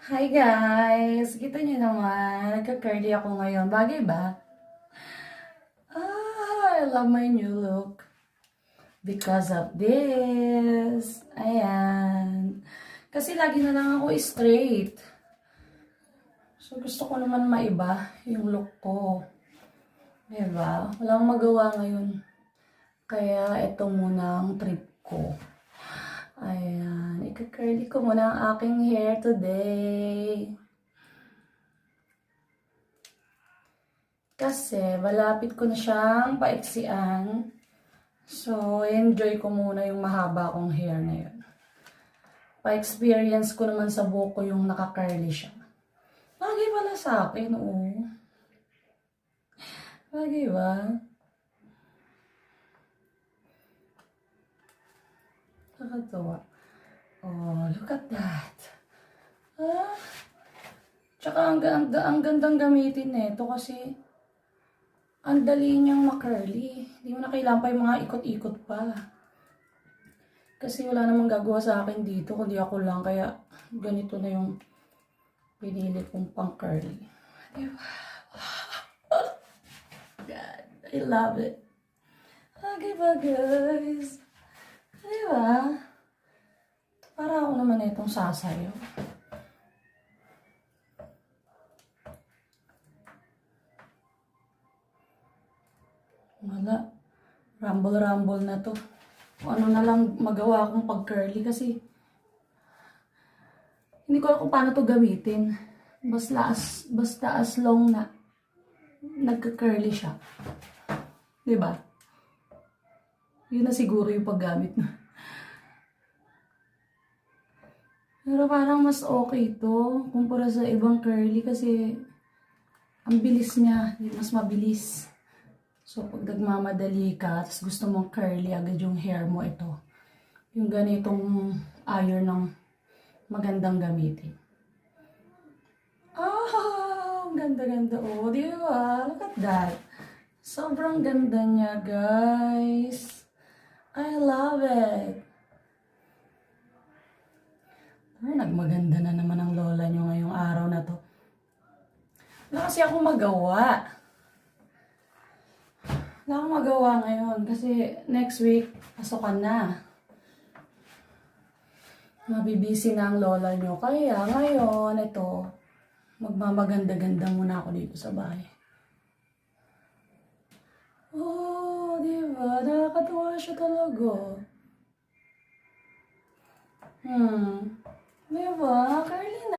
Hi guys! Kita niyo naman, nagka-curly ako ngayon. Bagay ba? I love my new look. Because of this. Ayan. Kasi lagi na lang ako straight. So gusto ko naman maiba yung look ko. Diba? Walang magawa ngayon. Kaya ito muna ang trip ko. Ayan. Ika-curly ko muna ang aking hair today. Kasi malapit ko na siyang paiksian. So, enjoy ko muna yung mahaba kong hair na yun. Pa-experience ko naman sa buhok ko yung naka-curly siya. Bagay pala sa akin, oo. Bagay ba? Nakatawa. Oh, look at that. Ah. Tsaka ang gandang gamitin nito kasi ang dali niyang ma-curly. Hindi mo na kailangan pa yung mga ikot-ikot pa. Kasi wala namang gagawa sa akin dito, kundi ako lang. Kaya ganito na yung pinili kong pang-curly. Diba? God, I love it. Bagay ba, guys? Diba? Para ako naman itong sasayo. Wala. Rumble-rumble na to. Kung ano na lang magawa akong pag-curly kasi hindi ko alam kung paano to gamitin. Basta as long na nagka-curly siya. Diba? Yun na siguro yung paggamit na. Pero parang mas okay to kumpara sa ibang curly kasi ang bilis niya. Mas mabilis. So, pag nagmamadali ka, tapos gusto mong curly agad yung hair mo, ito. Yung ganitong iron ng magandang gamitin. Ah, ang ganda-ganda. Oh, di ba? Look at that. Sobrang ganda niya, guys. I love it. Oh, nagmaganda na naman ang lola nyo ngayong araw na to. Wala kasi ako magawa. Wala akong magawa ngayon kasi next week, pasokan na. Mabibisi na ang lola nyo. Kaya ngayon, ito, magmamaganda-ganda muna ako dito sa bahay. Oh, diba? Nakakatuwa siya talaga. Diba? Curly na.